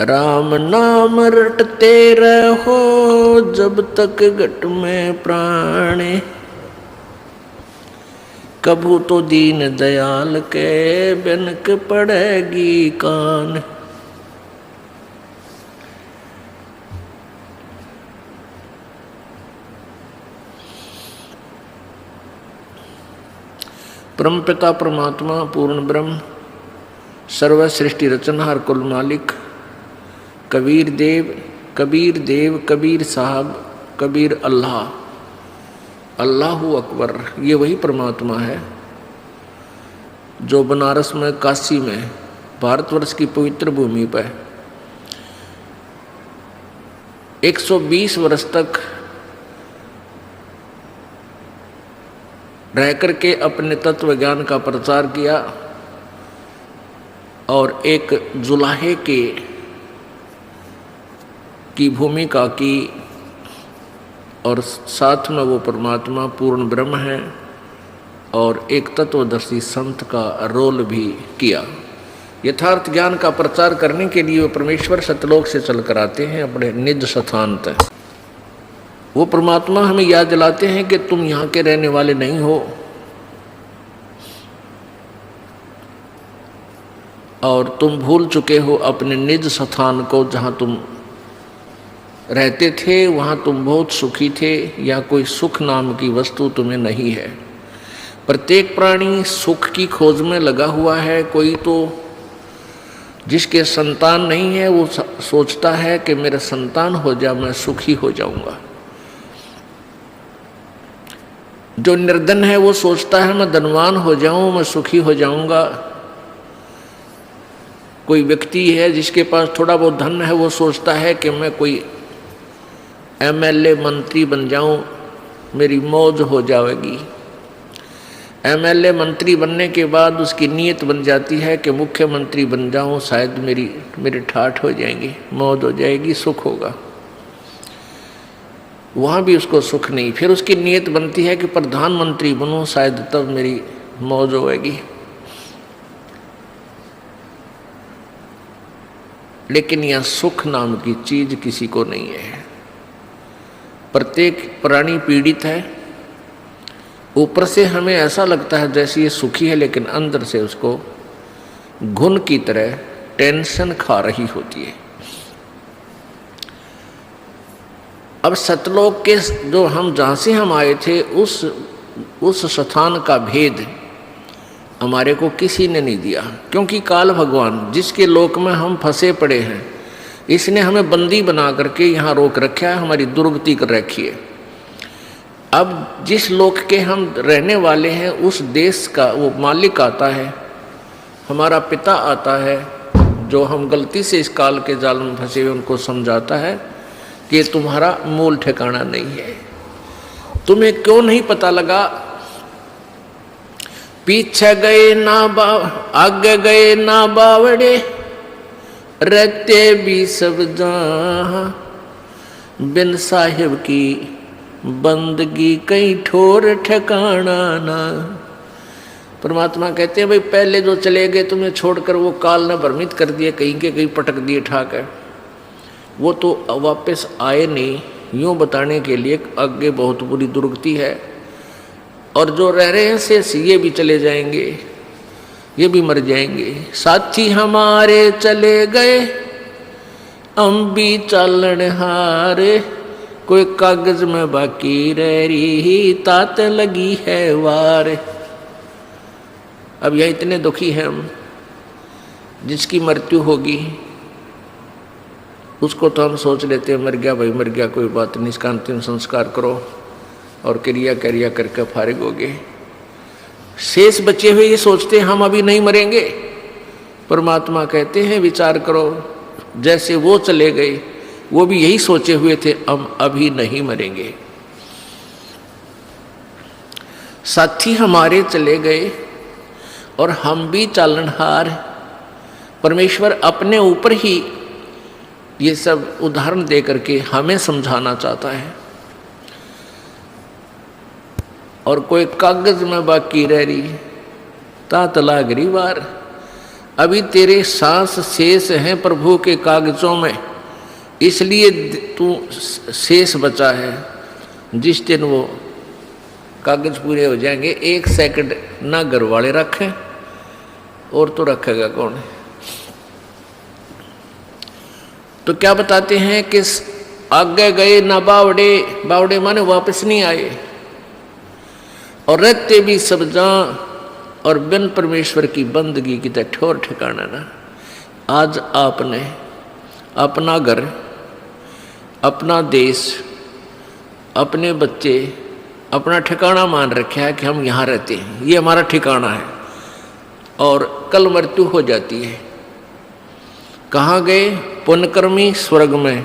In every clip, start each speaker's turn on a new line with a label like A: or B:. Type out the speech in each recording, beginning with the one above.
A: राम नाम रटते रहो जब तक घट में प्राणे, कभू तो दीन दयाल के बिनक पड़ेगी कान। परमपिता परमात्मा पूर्ण ब्रह्म सर्व सृष्टि रचनहार कुल मालिक कबीर देव कबीर साहब कबीर अल्लाह, अल्लाहु अकबर, ये वही परमात्मा है जो बनारस में काशी में भारतवर्ष की पवित्र भूमि पर 120 वर्ष तक रह करके अपने तत्व ज्ञान का प्रचार किया और एक जुलाहे की भूमिका की, और साथ में वो परमात्मा पूर्ण ब्रह्म है और एक तत्वदर्शी संत का रोल भी किया। यथार्थ ज्ञान का प्रचार करने के लिए वो परमेश्वर सतलोक से चल कर आते हैं अपने निज स्थान तक। वो परमात्मा हमें याद दिलाते हैं कि तुम यहाँ के रहने वाले नहीं हो और तुम भूल चुके हो अपने निज स्थान को, जहाँ तुम रहते थे वहाँ तुम बहुत सुखी थे, या कोई सुख नाम की वस्तु तुम्हें नहीं है। प्रत्येक प्राणी सुख की खोज में लगा हुआ है। कोई तो जिसके संतान नहीं है वो सोचता है कि मेरा संतान हो जाए मैं सुखी हो जाऊंगा। जो निर्धन है वो सोचता है मैं धनवान हो जाऊं मैं सुखी हो जाऊंगा। कोई व्यक्ति है जिसके पास थोड़ा बहुत धन है वो सोचता है कि मैं कोई एमएलए मंत्री बन जाऊं मेरी मौज हो जाएगी। एमएलए मंत्री बनने के बाद उसकी नीयत बन जाती है कि मुख्यमंत्री बन जाऊं, शायद मेरे ठाठ हो जाएंगे, मौज हो जाएगी, सुख होगा। वहाँ भी उसको सुख नहीं। फिर उसकी नीयत बनती है कि प्रधानमंत्री बनूं, शायद तब मेरी मौज होगी। लेकिन यह सुख नाम की चीज किसी को नहीं है। प्रत्येक प्राणी पीड़ित है। ऊपर से हमें ऐसा लगता है जैसे ये सुखी है, लेकिन अंदर से उसको घुन की तरह टेंशन खा रही होती है। अब सतलोक के जो हम जहाँ से हम आए थे उस स्थान का भेद हमारे को किसी ने नहीं दिया, क्योंकि काल भगवान जिसके लोक में हम फंसे पड़े हैं इसने हमें बंदी बना करके यहाँ रोक रखा है, हमारी दुर्गति कर रखी है। अब जिस लोक के हम रहने वाले हैं उस देश का वो मालिक आता है, हमारा पिता आता है, जो हम गलती से इस काल के जाल में फंसे हुए उनको समझाता है कि तुम्हारा मूल ठिकाना नहीं है। तुम्हें क्यों नहीं पता लगा? पीछे गए ना आगे गए ना बावड़े, रहते भी सब जहाँ, बिन साहिब की बंदगी कहीं ठोर ठिकाना ना। परमात्मा कहते हैं भाई पहले जो चले गए तुम्हें छोड़कर, वो काल ने भ्रमित कर दिए, कहीं के कहीं पटक दिए ठाकर, वो तो वापस आए नहीं। यूँ बताने के लिए आगे बहुत बुरी दुर्गति है, और जो रह रहे हैं शेष ये भी चले जाएंगे, ये भी मर जाएंगे। साथी हमारे चले गए हम भी चालन हारे, कोई कागज में बाकी रह रही तात लगी है वार। अब यह इतने दुखी हैं हम, जिसकी मृत्यु होगी उसको तो हम सोच लेते हैं मर गया भाई मर गया, कोई बात नहीं, इसका अंतिम संस्कार करो और क्रिया करके फारिग हो गए। शेष बचे हुए ये सोचते हैं हम अभी नहीं मरेंगे। परमात्मा कहते हैं विचार करो, जैसे वो चले गए वो भी यही सोचे हुए थे हम अभी नहीं मरेंगे। साथी हमारे चले गए और हम भी चालनहार। परमेश्वर अपने ऊपर ही ये सब उदाहरण दे करके हमें समझाना चाहता है। और कोई कागज में बाकी रह रही तात लागरी वार। अभी तेरे सांस शेष हैं प्रभु के कागजों में, इसलिए तू शेष बचा है। जिस दिन वो कागज पूरे हो जाएंगे, 1 सेकंड ना घर वाले रखें और तो रखेगा कौन। तो क्या बताते हैं कि आगे गए ना बावड़े, बावड़े माने वापस नहीं आए, और रहते भी सब जान और बिन परमेश्वर की बंदगी की तो ठोर ठिकाना ना। आज आपने अपना घर, अपना देश, अपने बच्चे अपना ठिकाना मान रखा है कि हम यहाँ रहते हैं, ये हमारा ठिकाना है, और कल मृत्यु हो जाती है। कहाँ गए? पुण्यकर्मी स्वर्ग में,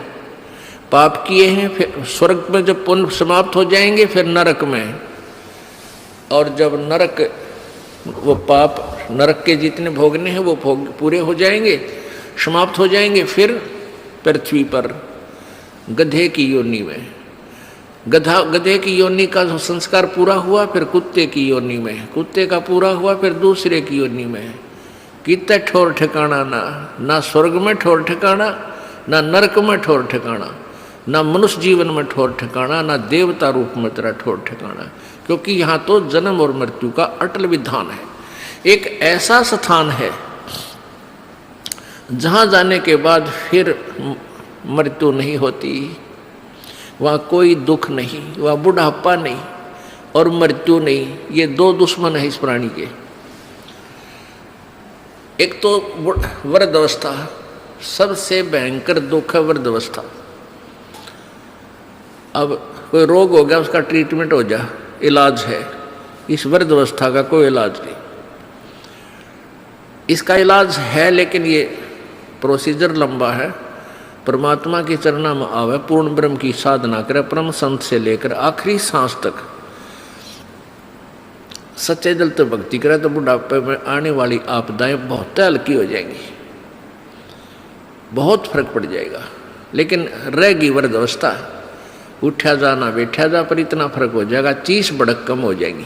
A: पाप किए हैं फिर स्वर्ग में जब पुण्य समाप्त हो जाएंगे फिर नरक में, और जब नरक वो पाप नरक के जितने भोगने हैं वो भोग पूरे हो जाएंगे, समाप्त हो जाएंगे, फिर पृथ्वी पर गधे की योनि में, गधे की योनि का संस्कार पूरा हुआ, फिर कुत्ते की योनि में, कुत्ते का पूरा हुआ, फिर दूसरे की योनि में। कितना ठोर ठिकाना ना स्वर्ग में ठोर ठिकाना, ना नरक में ठोर ठिकाना, ना मनुष्य जीवन में ठोर ठिकाना, ना देवता रूप में तेरा ठोर ठिकाना, क्योंकि यहाँ तो जन्म और मृत्यु का अटल विधान है। एक ऐसा स्थान है जहाँ जाने के बाद फिर मृत्यु नहीं होती, वहाँ कोई दुख नहीं, वहाँ बुढ़ापा नहीं और मृत्यु नहीं। ये 2 दुश्मन है इस प्राणी के। एक तो वृद्धावस्था, सबसे भयंकर दुख है वृद्धावस्था। अब कोई रोग हो गया, उसका ट्रीटमेंट हो जा, इलाज है। इस वृद्धावस्था का कोई इलाज नहीं। इसका इलाज है लेकिन ये प्रोसीजर लंबा है। परमात्मा के चरणों में आवे, पूर्ण ब्रह्म की साधना करे, परम संत से लेकर आखिरी सांस तक सच्चे दिल तो भक्ति करे, तो बुढ़ापे में आने वाली आपदाएं बहुत हल्की हो जाएंगी, बहुत फर्क पड़ जाएगा। लेकिन रहेगी वृद्धावस्था, उठा जाना बैठा जा, पर इतना फर्क हो जाएगा, चीस भड़क कम हो जाएगी।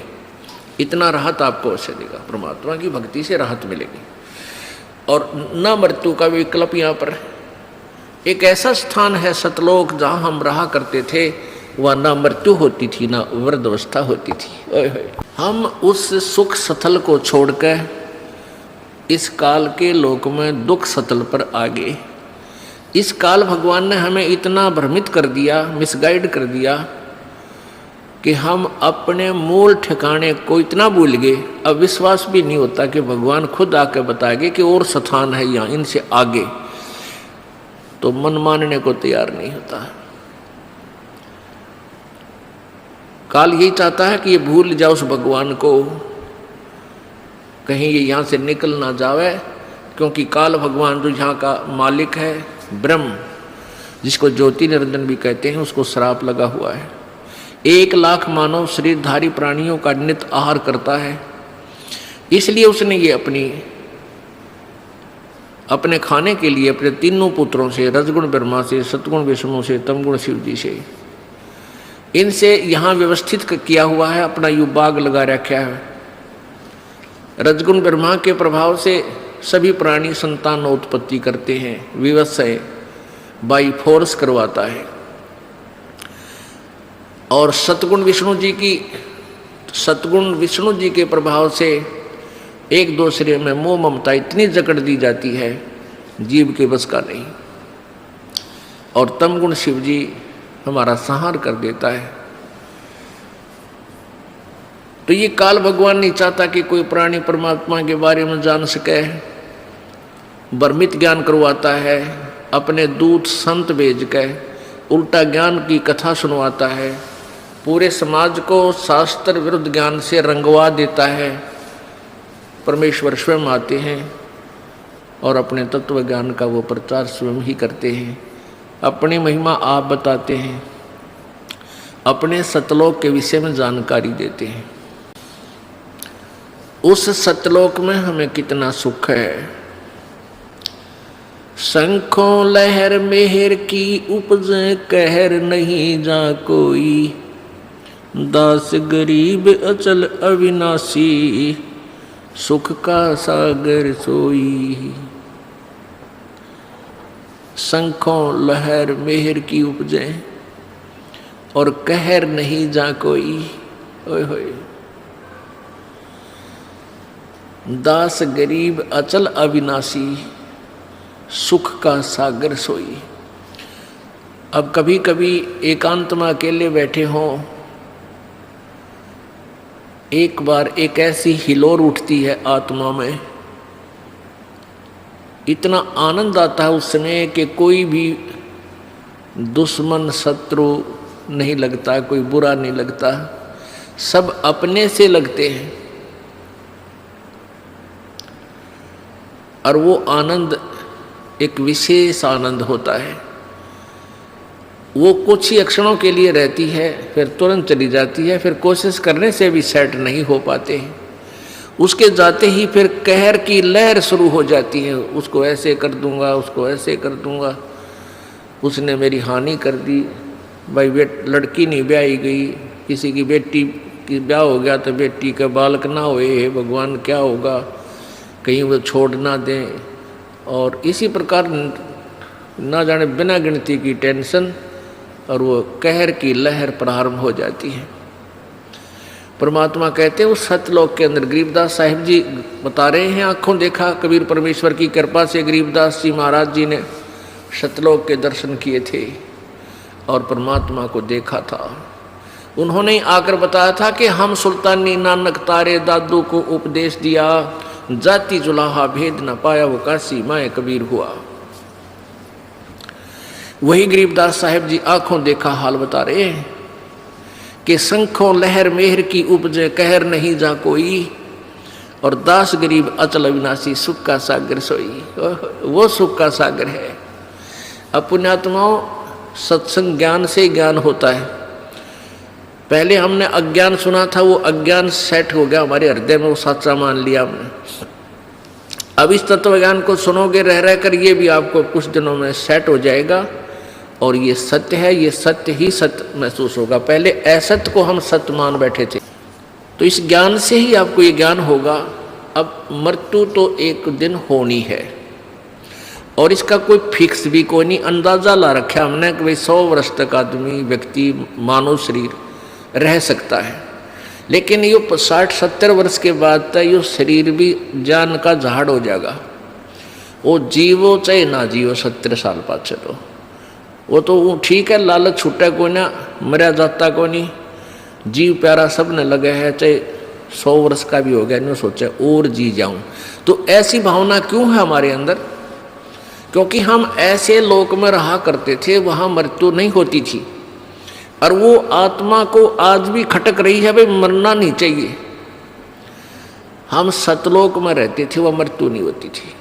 A: इतना राहत आपको अवश्य देगा, परमात्मा की भक्ति से राहत मिलेगी। और न मृत्यु का विकल्प यहाँ पर एक ऐसा स्थान है सतलोक, जहाँ हम रहा करते थे, वह न मृत्यु होती थी न वृद्धावस्था होती थी। ओए होए, हम उस सुख सतल को छोड़कर इस काल के लोक में दुख सतल पर आ गए। इस काल भगवान ने हमें इतना भ्रमित कर दिया, मिसगाइड कर दिया कि हम अपने मूल ठिकाने को इतना भूल गए, अब विश्वास भी नहीं होता कि भगवान खुद आके बताएंगे कि और स्थान है यहाँ, इनसे आगे, तो मन मानने को तैयार नहीं होता। काल यही चाहता है कि ये भूल जाओ उस भगवान को, कहीं ये यहाँ से निकल ना जावे, क्योंकि काल भगवान जो यहाँ का मालिक है, ब्रह्म, जिसको ज्योति निरंजन भी कहते हैं, उसको श्राप लगा हुआ है। 1 लाख मानव शरीरधारी प्राणियों का नित्य आहार करता है, इसलिए उसने ये अपने खाने के लिए अपने 3 पुत्रों से, रजगुण ब्रह्मा से, सतगुण विष्णु से, तमगुण शिव जी से, इनसे यहाँ व्यवस्थित किया हुआ है, अपना युबाग लगा रखा है। रजगुण ब्रह्मा के प्रभाव से सभी प्राणी संतान उत्पत्ति करते हैं, विवस्वय बाई फोर्स करवाता है। और सतगुण विष्णु जी के प्रभाव से एक दूसरे में मोह ममता इतनी जकड़ दी जाती है, जीव के बस का नहीं। और तमगुण शिव जी हमारा संहार कर देता है। तो ये काल भगवान नहीं चाहता कि कोई प्राणी परमात्मा के बारे में जान सके, भ्रमित ज्ञान करवाता है, अपने दूत संत भेज के उल्टा ज्ञान की कथा सुनवाता है, पूरे समाज को शास्त्र विरुद्ध ज्ञान से रंगवा देता है। परमेश्वर स्वयं आते हैं और अपने तत्व ज्ञान का वो प्रचार स्वयं ही करते हैं, अपनी महिमा आप बताते हैं, अपने सतलोक के विषय में जानकारी देते हैं। उस सतलोक में हमें कितना सुख है। शंखों लहर मेहर की उपज कहर नहीं जा कोई, दास गरीब अचल अविनाशी, सुख का सागर सोई। शंखों लहर मेहर की उपजे और कहर नहीं जा कोई। ओए होए। दास गरीब अचल अविनाशी, सुख का सागर सोई। अब कभी कभी एकांत में अकेले बैठे हों, एक बार एक ऐसी हिलोर उठती है आत्मा में, इतना आनंद आता है उस समय कि कोई भी दुश्मन शत्रु नहीं लगता, कोई बुरा नहीं लगता, सब अपने से लगते हैं। और वो आनंद एक विशेष आनंद होता है। वो कुछ ही क्षणों के लिए रहती है, फिर तुरंत चली जाती है, फिर कोशिश करने से भी सेट नहीं हो पाते हैं। उसके जाते ही फिर कहर की लहर शुरू हो जाती है, उसको ऐसे कर दूंगा, उसको ऐसे कर दूंगा, उसने मेरी हानि कर दी। भाई लड़की नहीं ब्याही गई, किसी की बेटी की ब्याह हो गया तो बेटी का बालक ना होए, भगवान क्या होगा, कहीं वो छोड़ ना दें। और इसी प्रकार ना जाने बिना गिनती की टेंशन और वो कहर की लहर प्रारंभ हो जाती है। परमात्मा कहते हैं उस सतलोक के अंदर, गरीबदास साहिब जी बता रहे हैं, आंखों देखा कबीर परमेश्वर की कृपा से गरीबदास जी महाराज जी ने सतलोक के दर्शन किए थे और परमात्मा को देखा था। उन्होंने आकर बताया था कि हम सुल्तानी नानक तारे दादू को उपदेश दिया, जाति जुलाहा भेद न पाया वो काशी माए कबीर हुआ। वही गरीबदास साहिब जी आंखों देखा हाल बता रहे हैं कि शंखों लहर मेहर की उपजे कहर नहीं जा कोई, और दास गरीब अचल अविनाशी सुख का सागर सोई। वो सुख का सागर है। अब पुण्यात्माओं, सत्संग ज्ञान से ज्ञान होता है। पहले हमने अज्ञान सुना था, वो अज्ञान सेट हो गया हमारे हृदय में, वो सच्चा मान लिया हमने। अब इस तत्व ज्ञान को सुनोगे रह रहकर, ये भी आपको कुछ दिनों में सेट हो जाएगा और ये सत्य है, ये सत्य ही सत्य महसूस होगा। पहले असत्य को हम सत्य मान बैठे थे, तो इस ज्ञान से ही आपको ये ज्ञान होगा। अब मृत्यु तो एक दिन होनी है और इसका कोई फिक्स भी कोई नहीं, अंदाजा ला रखा हमने कि भाई 100 वर्ष तक आदमी व्यक्ति मानव शरीर रह सकता है, लेकिन ये 60-70 वर्ष के बाद तक ये शरीर भी जान का झाड़ हो जाएगा। वो जीवो चाहे ना जीवो 70 साल पाछे, तो वो तो ठीक है, लालच छूटा कोई ना, मरा जाता कोई नहीं, जीव प्यारा सब ने लगे है, चाहे 100 वर्ष का भी हो गया, नहीं सोचा और जी जाऊं। तो ऐसी भावना क्यों है हमारे अंदर? क्योंकि हम ऐसे लोक में रहा करते थे, वहां मृत्यु नहीं होती थी, और वो आत्मा को आज भी खटक रही है, भाई मरना नहीं चाहिए। हम सतलोक में रहते थे, वह मृत्यु नहीं होती थी।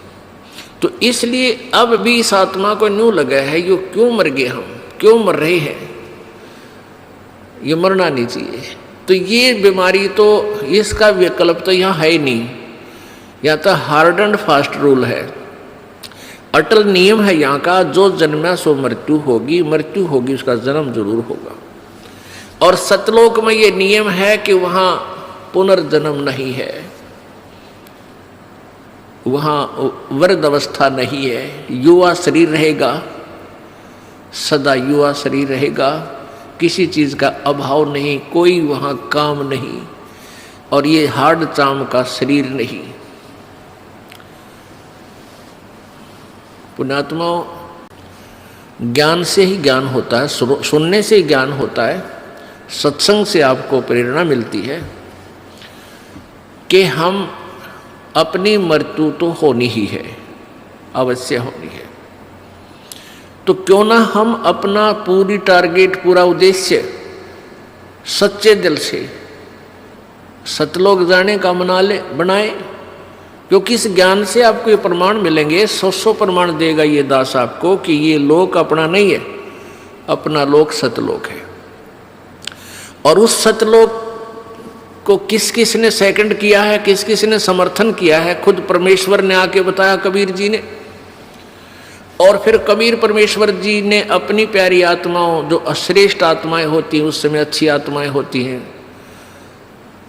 A: तो इसलिए अब भी इस आत्मा को न्यू लगा है, यो क्यों मर गए, हम क्यों मर रहे हैं, ये मरना नहीं चाहिए। तो ये बीमारी तो, इसका विकल्प तो यहाँ है ही नहीं, यहाँ तो हार्ड एंड फास्ट रूल है, अटल नियम है यहाँ का, जो जन्मा सो मृत्यु होगी, मृत्यु होगी उसका जन्म जरूर होगा। और सतलोक में ये नियम है कि वहाँ पुनर्जन्म नहीं है, वहाँ वृद्ध अवस्था नहीं है, युवा शरीर रहेगा, सदा युवा शरीर रहेगा, किसी चीज़ का अभाव नहीं, कोई वहाँ काम नहीं, और ये हार्ड चाम का शरीर नहीं। पुण्यात्माओं, ज्ञान से ही ज्ञान होता है, सुनने से ही ज्ञान होता है, सत्संग से आपको प्रेरणा मिलती है कि हम अपनी मृत्यु तो होनी ही है, अवश्य होनी है। तो क्यों ना हम अपना पूरी टारगेट, पूरा उद्देश्य सच्चे दिल से सतलोक जाने का बनाए, क्योंकि इस ज्ञान से आपको ये प्रमाण मिलेंगे, 100 प्रमाण देगा ये दास आपको कि ये लोक अपना नहीं है, अपना लोक सतलोक है। और उस सतलोक को किस किस ने सेकंड किया है, किस किस ने समर्थन किया है, खुद परमेश्वर ने आके बताया कबीर जी ने। और फिर कबीर परमेश्वर जी ने अपनी प्यारी आत्माओं, जो अश्रेष्ठ आत्माएं होती हैं, उस समय अच्छी आत्माएं होती हैं,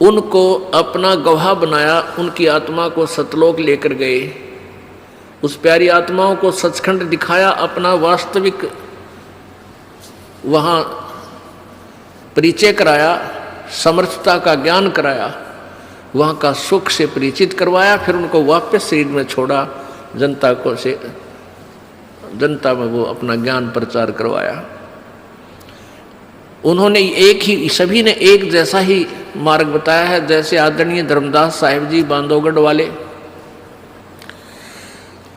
A: उनको अपना गवाह बनाया, उनकी आत्मा को सतलोक लेकर गए, उस प्यारी आत्माओं को सचखंड दिखाया, अपना वास्तविक वहाँ परिचय कराया, समर्थता का ज्ञान कराया, वहाँ का सुख से परिचित करवाया, फिर उनको वापस शरीर में छोड़ा, जनता में वो अपना ज्ञान प्रचार करवाया। उन्होंने सभी ने एक जैसा ही मार्ग बताया है, जैसे आदरणीय धर्मदास साहिब जी बांधवगढ़ वाले,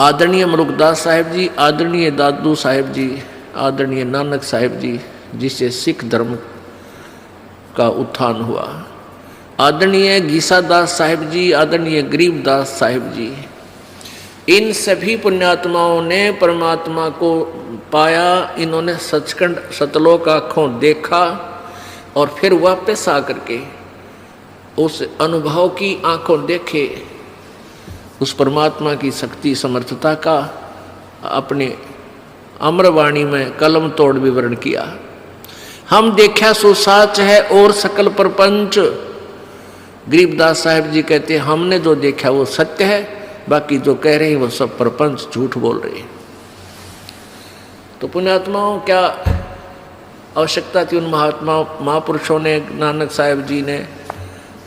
A: आदरणीय मरुकदास साहिब जी, आदरणीय दादू साहिब जी, आदरणीय नानक साहिब जी, जिससे सिख धर्म का उत्थान हुआ, आदरणीय गीसादास साहिब जी, आदरणीय गरीबदास साहिब जी, इन सभी पुण्यात्माओं ने परमात्मा को पाया। इन्होंने सचखंड सतलोक आँखों देखा और फिर वापस आकर के उस अनुभव की आँखों देखे, उस परमात्मा की शक्ति समर्थता का अपने अमरवाणी में कलम तोड़ विवरण किया। हम देखा सो साच है और सकल प्रपंच। गरीबदास साहिब जी कहते हैं हमने जो देखा वो सत्य है, बाकी जो कह रहे हैं वो सब प्रपंच झूठ बोल रहे हैं। तो पुण्यात्माओं, क्या आवश्यकता थी उन महापुरुषों ने, नानक साहिब जी ने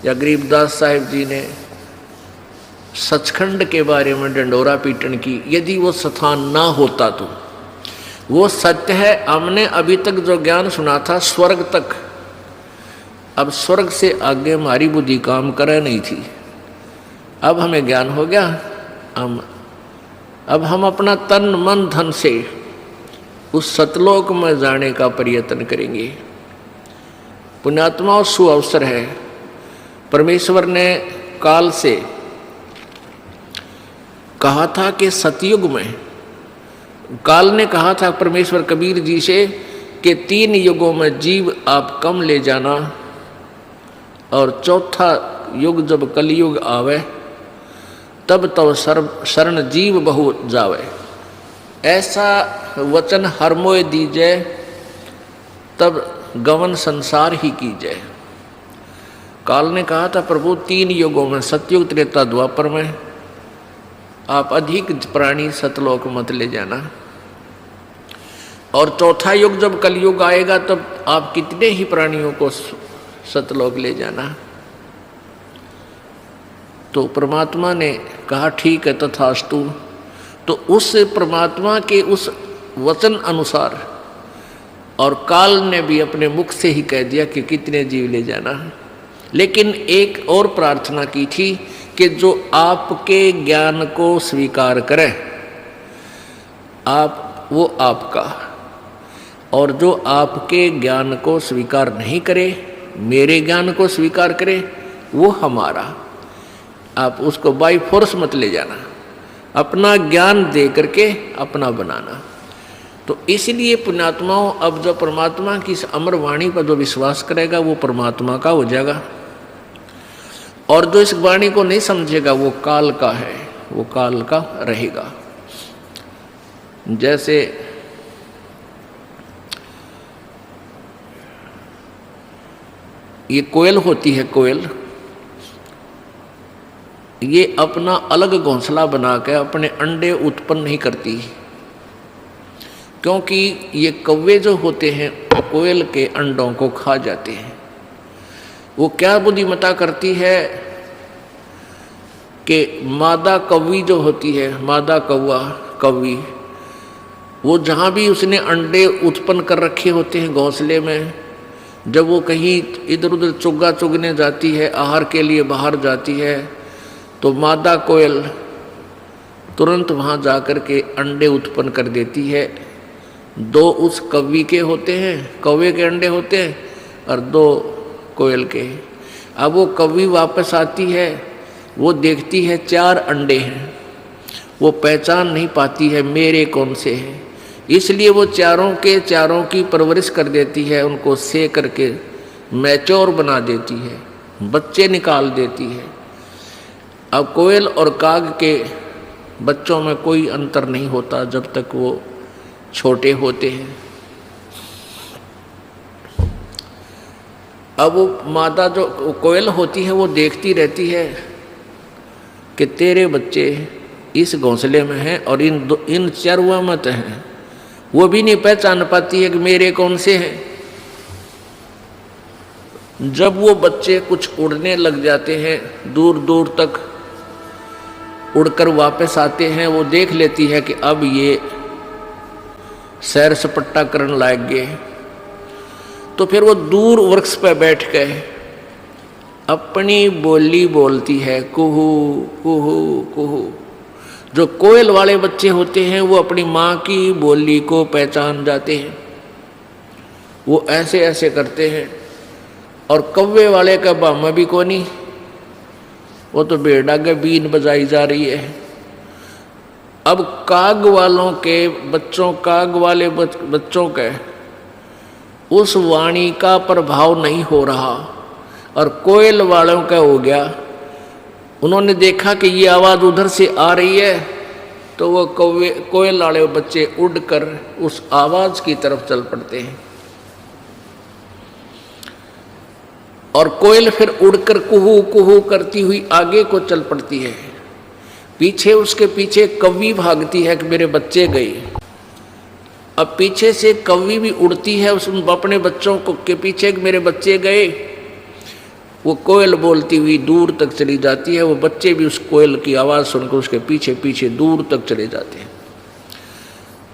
A: या गरीबदास साहिब जी ने सचखंड के बारे में डंडोरा पीटन की? यदि वो स्थान ना होता तो वो सत्य है। हमने अभी तक जो ज्ञान सुना था स्वर्ग तक, अब स्वर्ग से आगे हमारी बुद्धि काम करे नहीं थी। अब हमें ज्ञान हो गया, अब हम अपना तन मन धन से उस सतलोक में जाने का प्रयत्न करेंगे। पुण्यात्माओं, सुअवसर है। परमेश्वर ने काल से कहा था कि सतयुग में, काल ने कहा था परमेश्वर कबीर जी से कि 3 युगों में जीव आप कम ले जाना, और चौथा युग जब कलयुग आवे तब तो शरण जीव बहु जावे। ऐसा वचन हर मोय दीजै, तब गवन संसार ही कीजै। काल ने कहा था प्रभु 3 युगों में, सतयुग त्रेता द्वापर में, आप अधिक प्राणी सतलोक मत ले जाना, और चौथा युग जब कलयुग आएगा तब आप कितने ही प्राणियों को सतलोक ले जाना। तो परमात्मा ने कहा ठीक है तथास्तु। तो उस परमात्मा के उस वचन अनुसार, और काल ने भी अपने मुख से ही कह दिया कि कितने जीव ले जाना, लेकिन एक और प्रार्थना की थी कि जो आपके ज्ञान को स्वीकार करे आप, वो आपका, और जो आपके ज्ञान को स्वीकार नहीं करे, मेरे ज्ञान को स्वीकार करे, वो हमारा। आप उसको बाई फोर्स मत ले जाना, अपना ज्ञान दे करके अपना बनाना। तो इसलिए पुण्यात्माओं, अब जो परमात्मा की इस अमर वाणी पर जो विश्वास करेगा वो परमात्मा का हो जाएगा, और जो इस वाणी को नहीं समझेगा वो काल का है, वो काल का रहेगा। जैसे ये कोयल होती है, कोयल ये अपना अलग घोंसला बना के अपने अंडे उत्पन्न नहीं करती, क्योंकि ये कौवे जो होते हैं कोयल के अंडों को खा जाते हैं। वो क्या बुद्धिमत्ता करती है कि मादा कौवी जो होती है, मादा कौवा कौवी, वो जहाँ भी उसने अंडे उत्पन्न कर रखे होते हैं घोंसले में, जब वो कहीं इधर उधर चुग्गा चुगने जाती है, आहार के लिए बाहर जाती है, तो मादा कोयल तुरंत वहाँ जाकर के अंडे उत्पन्न कर देती है। 2 उस कौवी के होते हैं, कौवे के अंडे होते हैं, और 2 कोयल के। अब वो कौवी वापस आती है, वो देखती है 4 अंडे हैं, वो पहचान नहीं पाती है मेरे कौन से हैं, इसलिए वो चारों की परवरिश कर देती है, उनको सेक करके मैच्योर बना देती है, बच्चे निकाल देती है। अब कोयल और काग के बच्चों में कोई अंतर नहीं होता जब तक वो छोटे होते हैं। अब वो माता जो कोयल होती है वो देखती रहती है कि तेरे बच्चे इस घोंसले में हैं और इन चरवा मत हैं। वो भी नहीं पहचान पाती है कि मेरे कौन से हैं। जब वो बच्चे कुछ उड़ने लग जाते हैं, दूर दूर तक उड़कर वापस आते हैं, वो देख लेती है कि अब ये सैर सपट्टा करने लायक गए। तो फिर वो दूर वृक्ष पर बैठ गए अपनी बोली बोलती है, कुहू कुहू कुहू। जो कोयल वाले बच्चे होते हैं वो अपनी माँ की बोली को पहचान जाते हैं, वो ऐसे ऐसे करते हैं। और कौवे वाले का बामा भी कोनी, वो तो बेड़ा के बीन बजाई जा रही है। अब काग वालों के बच्चों, काग वाले बच्चों के उस वाणी का प्रभाव नहीं हो रहा और कोयल वालों का हो गया। उन्होंने देखा कि ये आवाज़ उधर से आ रही है, तो वो कोयल वाले बच्चे उड़कर उस आवाज़ की तरफ चल पड़ते हैं और कोयल फिर उड़कर कुहू कुहू करती हुई आगे को चल पड़ती है। पीछे उसके पीछे कौवी भागती है कि मेरे बच्चे गए। अब पीछे से कौवी भी उड़ती है उस अपने बच्चों को के पीछे कि मेरे बच्चे गए। वो कोयल बोलती हुई दूर तक चली जाती है, वो बच्चे भी उस कोयल की आवाज़ सुनकर उसके पीछे पीछे दूर तक चले जाते हैं।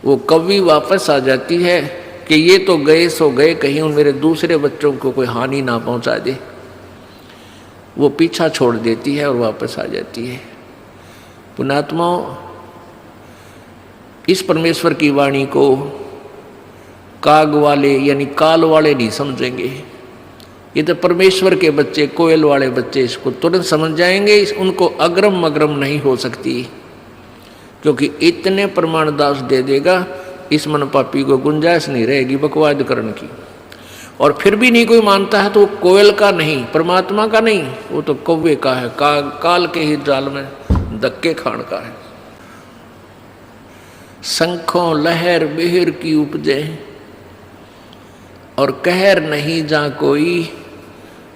A: वो कौवी वापस आ जाती है कि ये तो गए सो गए, कहीं उन मेरे दूसरे बच्चों को कोई हानि ना पहुंचा दे। वो पीछा छोड़ देती है और वापस आ जाती है। पुण्यात्माओं, इस परमेश्वर की वाणी को काग वाले यानी काल वाले नहीं समझेंगे। ये तो परमेश्वर के बच्चे, कोयल वाले बच्चे इसको तुरंत समझ जाएंगे। उनको अग्रम अग्रम नहीं हो सकती, क्योंकि इतने प्रमाण दास दे देगा इस मन पापी को गुंजाइश नहीं रहेगी बकवाद करने की। और फिर भी नहीं कोई मानता है तो कोयल का नहीं, परमात्मा का नहीं, वो तो कौवे का है, काल के ही जाल में धक्के खान का है। शंखों लहर बिहर की उपजे और कहर नहीं जा कोई,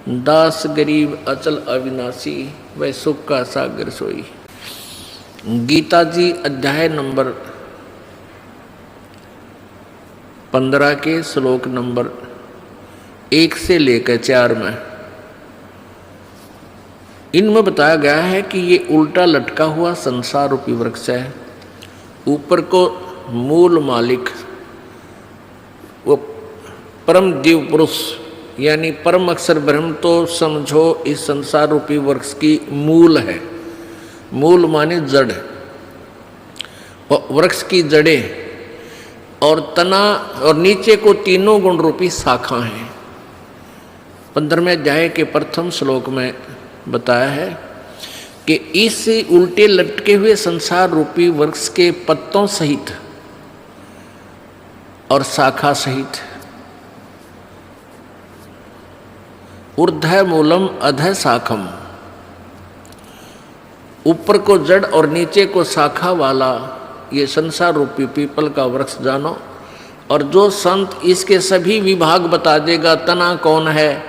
A: दास गरीब अचल अविनाशी वह सुख का सागर सोई। गीता जी अध्याय नंबर 15 के श्लोक नंबर 1 से लेकर 4 में इनमें बताया गया है कि ये उल्टा लटका हुआ संसार रूपी वृक्ष है। ऊपर को मूल मालिक वो परम दिव्य पुरुष यानी परम अक्षर ब्रह्म तो समझो इस संसार रूपी वृक्ष की मूल है। मूल माने जड़, और वृक्ष की जड़ें और तना और नीचे को तीनों गुण रूपी शाखा हैं। 15वें अध्याय के प्रथम श्लोक में बताया है कि इस उल्टे लटके हुए संसार रूपी वृक्ष के पत्तों सहित और शाखा सहित ऊर्ध्व मूलम अधः शाखम, ऊपर को जड़ और नीचे को शाखा वाला ये संसार रूपी पीपल का वृक्ष जानो। और जो संत इसके सभी विभाग बता देगा, तना कौन है,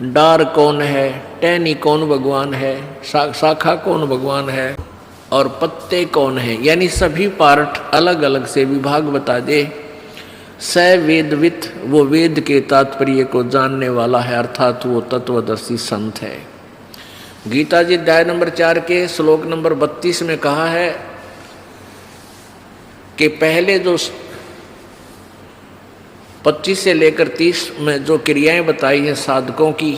A: डार कौन है, टहनी कौन भगवान है, शाखा कौन भगवान है और पत्ते कौन है, यानी सभी पार्ट अलग अलग से विभाग बता दे, स वेदवित वो वेद के तात्पर्य को जानने वाला है, अर्थात वो तत्वदर्शी संत है। गीता जी अध्याय नंबर 4 के श्लोक नंबर 32 में कहा है कि पहले जो 25 से लेकर 30 में जो क्रियाएं बताई हैं साधकों की,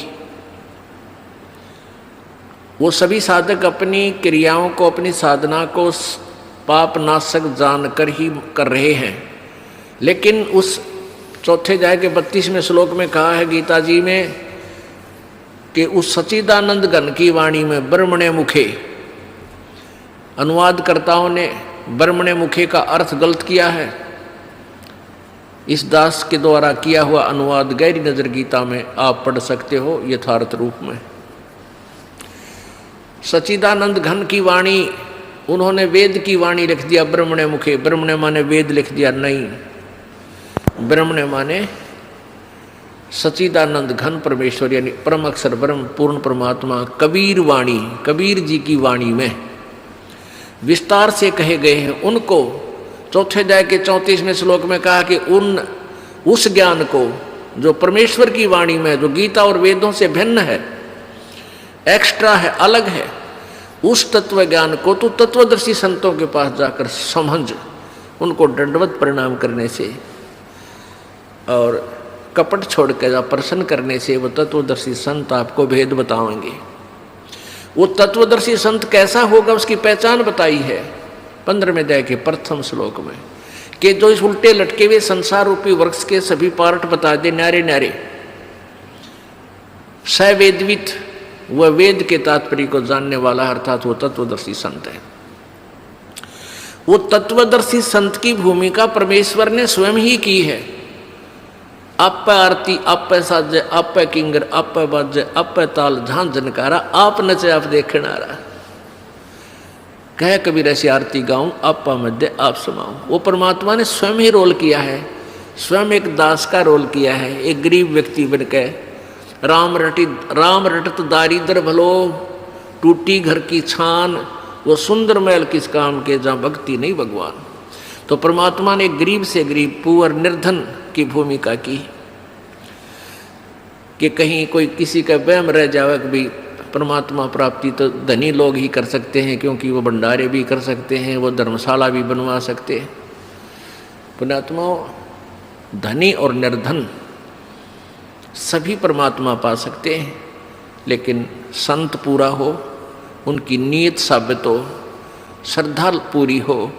A: वो सभी साधक अपनी क्रियाओं को, अपनी साधना को पाप नाशक जानकर ही कर रहे हैं। लेकिन उस चौथे अध्याय के 32वें श्लोक में कहा है गीता जी में कि उस सच्चिदानंद घन की वाणी में ब्रह्मणे मुखे, अनुवादकर्ताओं ने ब्रह्मणे मुखे का अर्थ गलत किया है। इस दास के द्वारा किया हुआ अनुवाद गहरी नजर गीता में आप पढ़ सकते हो यथार्थ रूप में। सच्चिदानंद घन की वाणी उन्होंने वेद की वाणी लिख दिया ब्रह्मणे मुखे। ब्रह्मणे माने वेद लिख दिया, नहीं, ब्रह्मणे माने सच्चिदानंद घन परमेश्वर यानी परम अक्षर ब्रह्म पूर्ण परमात्मा कबीर वाणी, कबीर जी की वाणी में विस्तार से कहे गए हैं। उनको चौथे अध्याय के 34वें श्लोक में कहा कि उस ज्ञान को जो परमेश्वर की वाणी में, जो गीता और वेदों से भिन्न है, एक्स्ट्रा है, अलग है, उस तत्व ज्ञान को तो तत्वदर्शी संतों के पास जाकर समझ, उनको दंडवत प्रणाम करने से और कपट छोड़ कर प्रसन्न करने से वो तत्वदर्शी संत आपको भेद बताएंगे। वो तत्वदर्शी संत कैसा होगा उसकी पहचान बताई है 15वें अध्याय के प्रथम श्लोक में, कि जो इस उल्टे लटके हुए संसार रूपी वृक्ष के सभी पार्ट बता दे न्यारे न्यारे, सवेदवित, वह वेद के तात्पर्य को जानने वाला, अर्थात वो तत्वदर्शी संत है। वो तत्वदर्शी संत की भूमिका परमेश्वर ने स्वयं ही की है। आप आरती, आप साजे, आप किंगर, आप बाजे, आप ताल, झां झनकारा, आप नचे आप देखनारा, कह कबीर ऐसी आरती गाऊं, आप मध्य आप समाऊं। वो परमात्मा ने स्वयं ही रोल किया है, स्वयं एक दास का रोल किया है, एक गरीब व्यक्ति बनकर राम रटत दारिद्र भलो, टूटी घर की छान, वो सुंदर महल किस काम के जहाँ भक्ति नहीं भगवान। तो परमात्मा ने गरीब से गरीब, पुअर, निर्धन की भूमिका की, कि कहीं कोई किसी का वहम रह जावे कि भाई परमात्मा प्राप्ति तो धनी लोग ही कर सकते हैं, क्योंकि वो भंडारे भी कर सकते हैं, वो धर्मशाला भी बनवा सकते हैं। पुण्यात्मा, धनी और निर्धन सभी परमात्मा पा सकते हैं, लेकिन संत पूरा हो, उनकी नीयत साबित हो, श्रद्धा पूरी हो,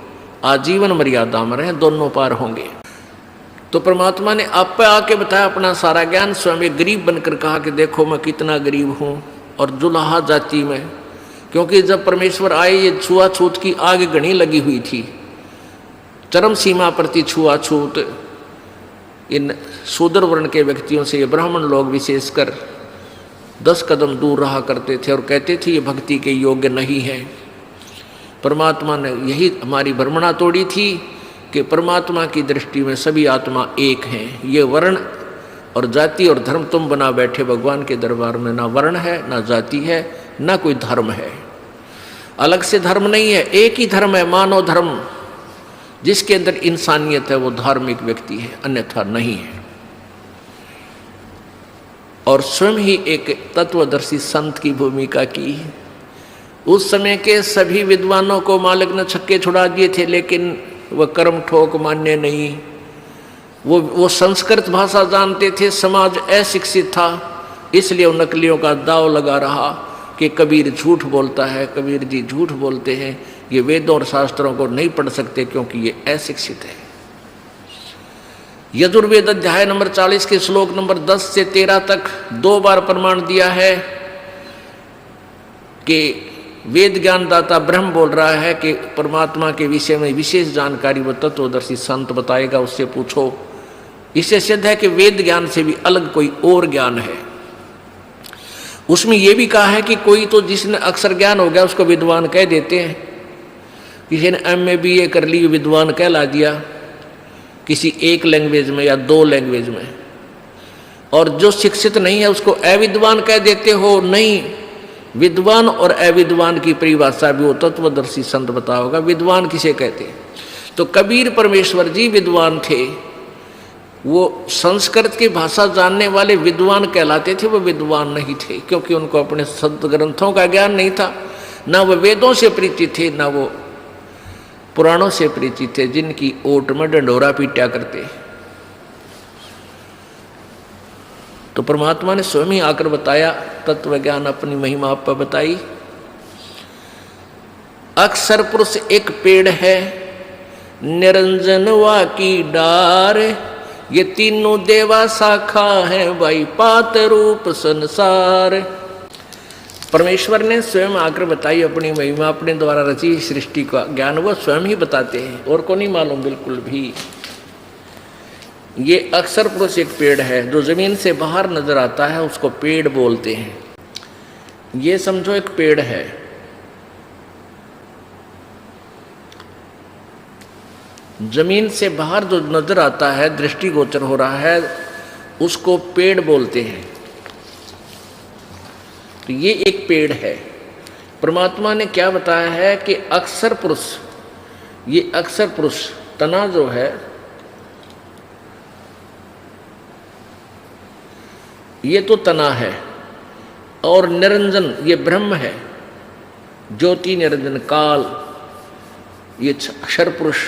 A: आजीवन मर्यादा में रहें, दोनों पार होंगे। तो परमात्मा ने आप पे आके बताया अपना सारा ज्ञान, स्वयं एक गरीब बनकर कहा कि देखो मैं कितना गरीब हूँ, और जुलाहा जाति में, क्योंकि जब परमेश्वर आए ये छुआछूत की आग घनी लगी हुई थी, चरम सीमा प्रति छुआछूत इन शूद्र वर्ण के व्यक्तियों से ये ब्राह्मण लोग विशेषकर 10 कदम दूर रहा करते थे और कहते थे ये भक्ति के योग्य नहीं है। परमात्मा ने यही हमारी भ्रमणा तोड़ी थी कि परमात्मा की दृष्टि में सभी आत्मा एक हैं। ये वर्ण और जाति और धर्म तुम बना बैठे भगवान के दरबार में, ना वर्ण है, ना जाति है, ना कोई धर्म है, अलग से धर्म नहीं है, एक ही धर्म है, मानव धर्म। जिसके अंदर इंसानियत है वो धार्मिक व्यक्ति है, अन्यथा नहीं है। और स्वयं ही एक तत्वदर्शी संत की भूमिका की। उस समय के सभी विद्वानों को मालिक ने छक्के छुड़ा दिए थे, लेकिन वह कर्म ठोक मान्य नहीं। वो संस्कृत भाषा जानते थे, समाज अशिक्षित था, इसलिए उन नकलियों का दाव लगा रहा कि कबीर झूठ बोलता है, कबीर जी झूठ बोलते हैं, ये वेदों और शास्त्रों को नहीं पढ़ सकते क्योंकि ये अशिक्षित है। यजुर्वेद अध्याय नंबर 40 के श्लोक नंबर 10 से 13 तक 2 बार प्रमाण दिया है कि वेद ज्ञानदाता ब्रह्म बोल रहा है कि परमात्मा के विषय में विशेष जानकारी वो तत्वदर्शी संत बताएगा, उससे पूछो। इससे सिद्ध है कि वेद ज्ञान से भी अलग कोई और ज्ञान है। उसमें यह भी कहा है कि कोई तो जिसने अक्षर ज्ञान हो गया उसको विद्वान कह देते हैं। किसी ने MA BA कर ली, विद्वान कहला दिया किसी एक लैंग्वेज में या 2 लैंग्वेज में, और जो शिक्षित नहीं है उसको अविद्वान कह देते हो। नहीं, विद्वान और अविद्वान की परिभाषा भी वो तत्वदर्शी संत बता होगा। विद्वान किसे कहते? तो कबीर परमेश्वर जी विद्वान थे, वो संस्कृत की भाषा जानने वाले विद्वान कहलाते थे, वो विद्वान नहीं थे क्योंकि उनको अपने संत ग्रंथों का ज्ञान नहीं था, ना वो वेदों से परिचित थे, ना वो पुराणों से परिचित थे जिनकी ओट में डंडोरा पीटा करते। तो परमात्मा ने स्वयं ही आकर बताया, तत्व ज्ञान अपनी महिमा आप पर बताई। अक्षर पुरुष एक पेड़ है, निरंजन वा की डार, ये तीनों देवा शाखा है, भाई पात रूप संसार। परमेश्वर ने स्वयं आकर बताई अपनी महिमा, अपने द्वारा रची सृष्टि का ज्ञान वो स्वयं ही बताते हैं, और को नहीं मालूम बिल्कुल भी। ये अक्षर पुरुष एक पेड़ है, जो जमीन से बाहर नजर आता है उसको पेड़ बोलते हैं। ये समझो एक पेड़ है, जमीन से बाहर जो नजर आता है, दृष्टिगोचर हो रहा है, उसको पेड़ बोलते हैं। तो ये एक पेड़ है। परमात्मा ने क्या बताया है कि अक्षर पुरुष, ये अक्षर पुरुष तना जो है ये तो तना है, और निरंजन ये ब्रह्म है, ज्योति निरंजन काल, ये अक्षर पुरुष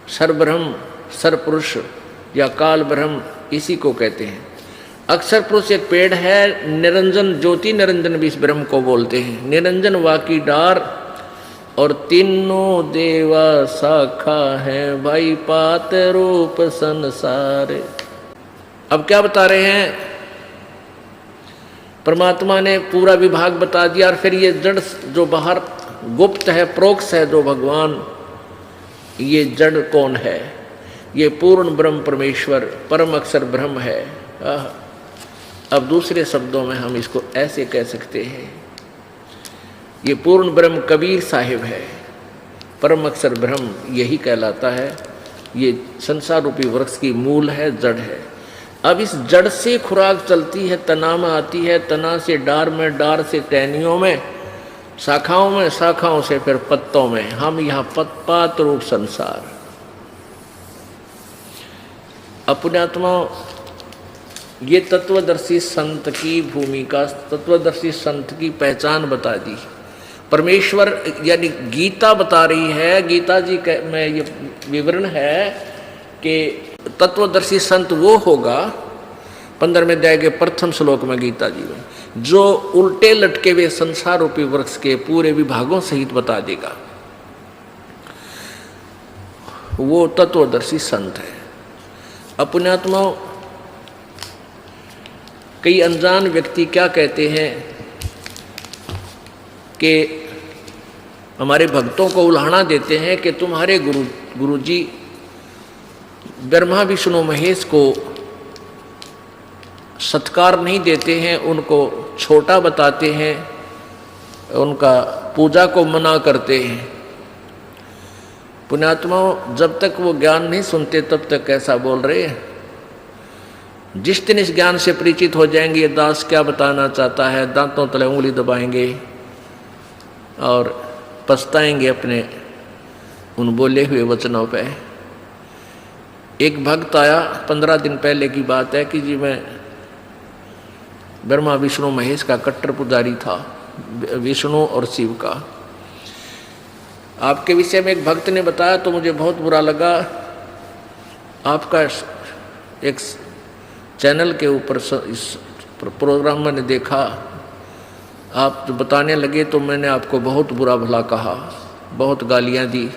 A: सर्वब्रह्म सरपुरुष या काल ब्रह्म इसी को कहते हैं। अक्षर पुरुष एक पेड़ है, निरंजन ज्योति निरंजन भी इस ब्रह्म को बोलते हैं। निरंजन वाकी डार और तीनों देवा शाखा है, भाई पात रूप संसार। अब क्या बता रहे हैं? परमात्मा ने पूरा विभाग बता दिया, और फिर ये जड़ जो बाहर गुप्त है, प्रोक्ष है जो भगवान, ये जड़ कौन है? ये पूर्ण ब्रह्म परमेश्वर परम अक्षर ब्रह्म है। अब दूसरे शब्दों में हम इसको ऐसे कह सकते हैं, ये पूर्ण ब्रह्म कबीर साहिब है, परम अक्षर ब्रह्म यही कहलाता है। ये संसार रूपी वृक्ष की मूल है, जड़ है। अब इस जड़ से खुराक चलती है, तना में आती है, तना से डार में, डार से टहनियों में, शाखाओं में, शाखाओं से फिर पत्तों में। हम यहाँ पात रूप संसार। अपने आत्मा ये तत्वदर्शी संत की भूमिका, तत्वदर्शी संत की पहचान बता दी। परमेश्वर यानी गीता बता रही है, गीता जी में ये विवरण है कि तत्वदर्शी संत वो होगा, 15वें अध्याय के प्रथम श्लोक में गीता जी में, जो उल्टे लटके हुए संसार रूपी वृक्ष के पूरे विभागों सहित बता देगा, वो तत्वदर्शी संत है। अपने आत्मा कई अनजान व्यक्ति क्या कहते हैं कि हमारे भक्तों को उल्हाना देते हैं कि तुम्हारे गुरुजी ब्रह्मा विष्णु महेश को सत्कार नहीं देते हैं, उनको छोटा बताते हैं, उनका पूजा को मना करते हैं। पुण्यात्माओं, जब तक वो ज्ञान नहीं सुनते तब तक कैसा बोल रहे हैं। जिस दिन इस ज्ञान से परिचित हो जाएंगे, ये दास क्या बताना चाहता है, दांतों तले उंगली दबाएंगे और पछताएंगे अपने उन बोले हुए वचनों पे। एक भक्त आया, 15 दिन पहले की बात है कि जी मैं ब्रह्मा विष्णु महेश का कट्टर पुजारी था, विष्णु और शिव का। आपके विषय में एक भक्त ने बताया तो मुझे बहुत बुरा लगा। आपका एक चैनल के ऊपर इस प्रोग्राम मैंने देखा, आप जो बताने लगे तो मैंने आपको बहुत बुरा भला कहा, बहुत गालियां दी,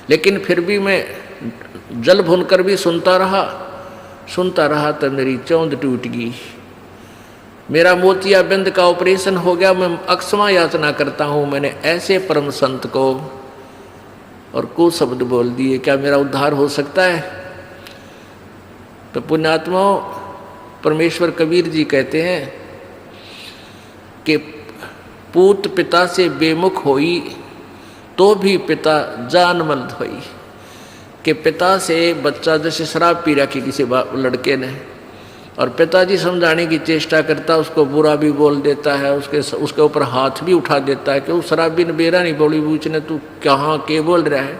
A: लेकिन फिर भी मैं जल भुनकर भी सुनता रहा तो मेरी चौंध टूट गई। मेरा मोतियाबिंद का ऑपरेशन हो गया, मैं अक्षमा याचना करता हूँ। मैंने ऐसे परम संत को और कुछ शब्द बोल दिए, क्या मेरा उद्धार हो सकता है? तो पुण्यात्माओं, परमेश्वर कबीर जी कहते हैं कि पूत पिता से बेमुख होई तो भी पिता जानमल होई। कि पिता से बच्चा जैसे शराब पी रखी किसी लड़के ने, और पिताजी समझाने की चेष्टा करता, उसको बुरा भी बोल देता है, उसके ऊपर हाथ भी उठा देता है कि वो शराबी ने बेरा नहीं बोली पूछने तू कहाँ के बोल रहा है।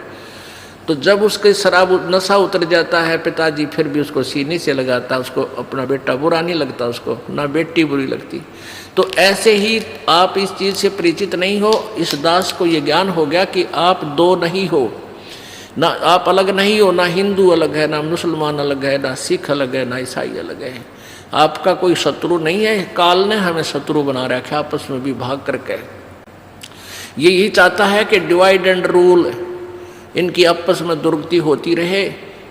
A: तो जब उसके शराब नशा उतर जाता है, पिताजी फिर भी उसको सीने से लगाता, उसको अपना बेटा बुरा नहीं लगता, उसको ना बेटी बुरी लगती। तो ऐसे ही आप इस चीज़ से परिचित नहीं हो। इस दास को ये ज्ञान हो गया कि आप दो नहीं हो, ना आप अलग नहीं हो, ना हिंदू अलग है, ना मुसलमान अलग है, ना सिख अलग है, ना ईसाई अलग है। आपका कोई शत्रु नहीं है। काल ने हमें शत्रु बना रखा आपस में विभाग करके। ये यही चाहता है कि डिवाइड एंड रूल, इनकी आपस में दुर्गति होती रहे,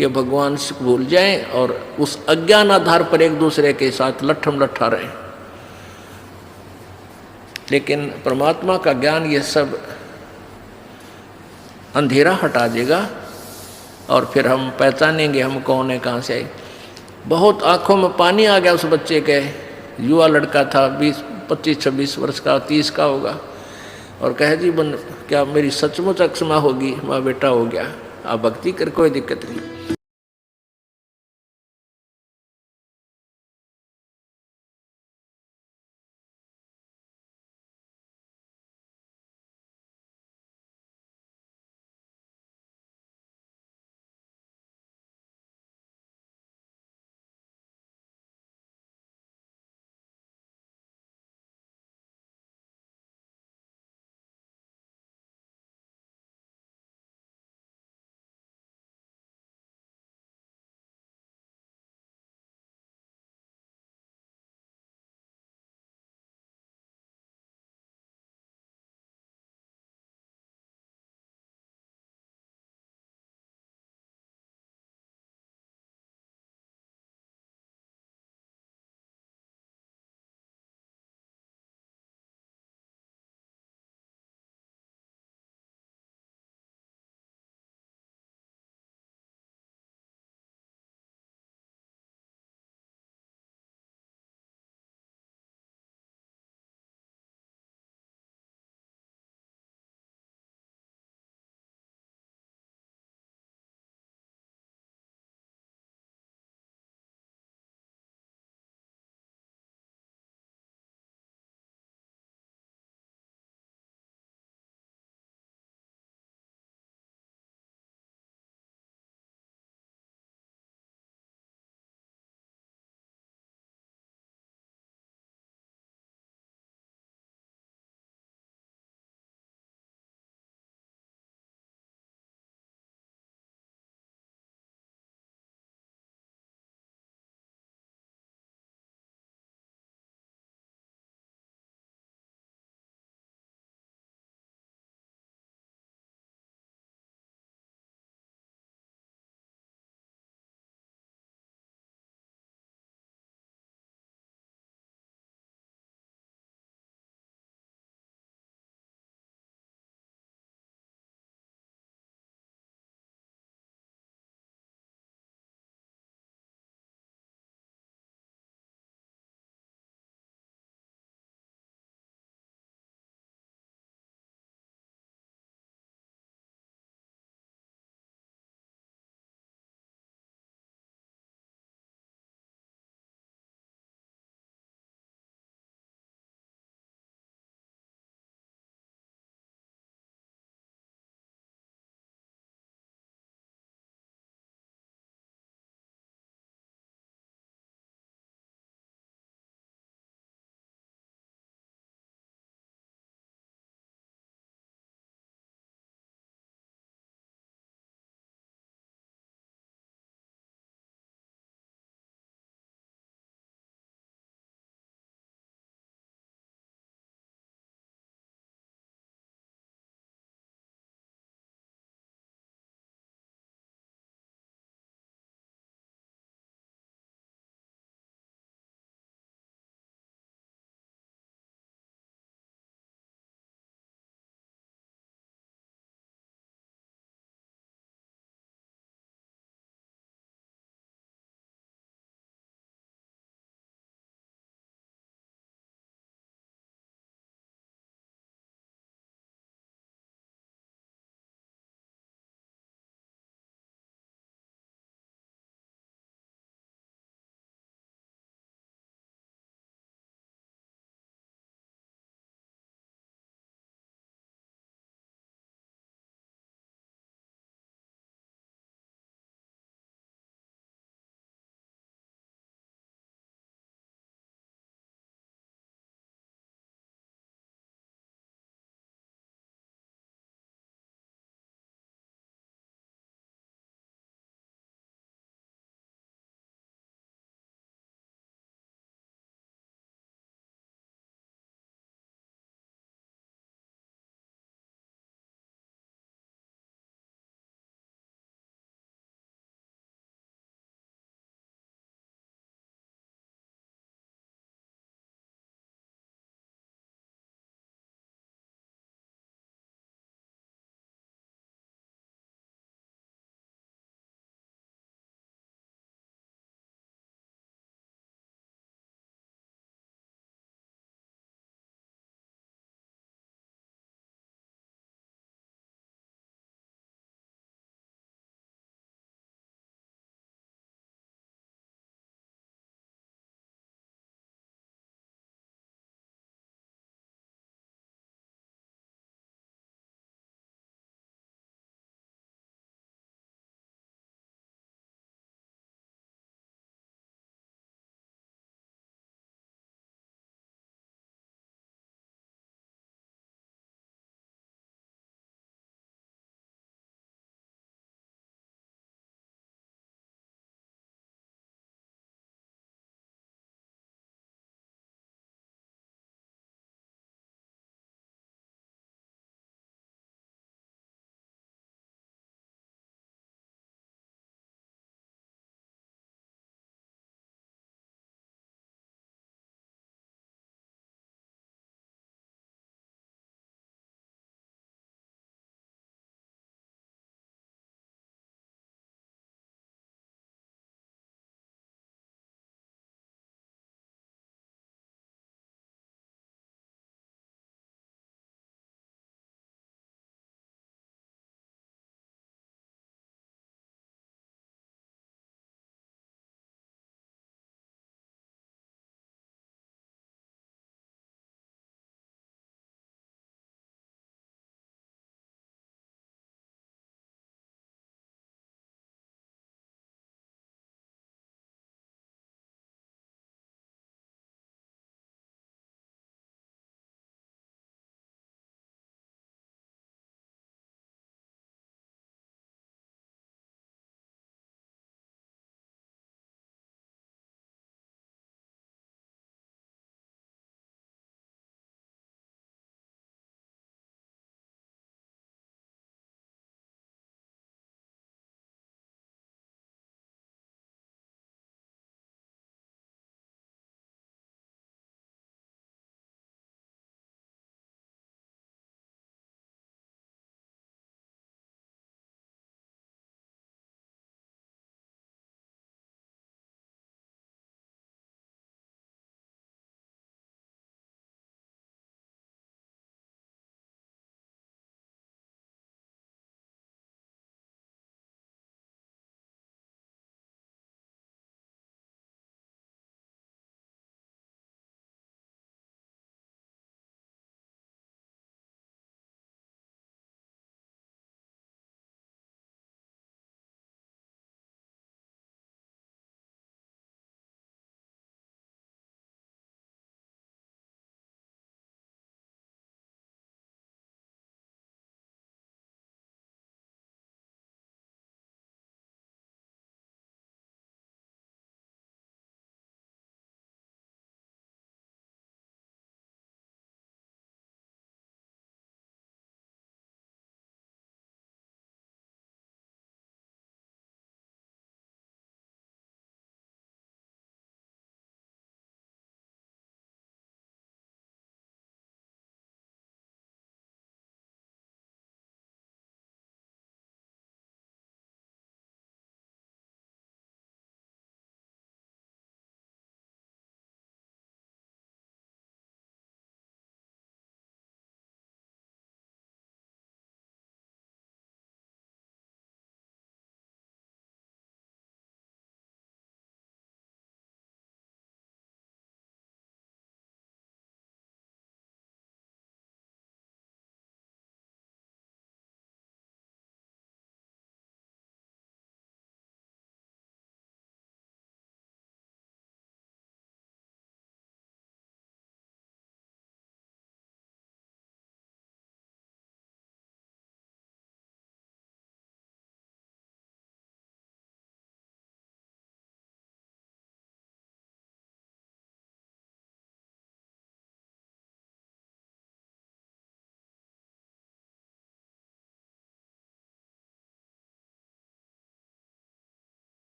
A: ये भगवान से भूल जाएं और उस अज्ञान आधार पर एक दूसरे के साथ लट्ठम लट्ठा रहे। लेकिन परमात्मा का ज्ञान ये सब अंधेरा हटा देगा और फिर हम पहचानेंगे हम कौन है, कहाँ से आए। बहुत आंखों में पानी आ गया उस बच्चे के, युवा लड़का था, 25-26 वर्ष का, 30 का होगा, और कहे जी क्या मेरी सचमुच अक्षमा होगी? माँ बेटा हो गया, आप भक्ति कर, कोई दिक्कत नहीं।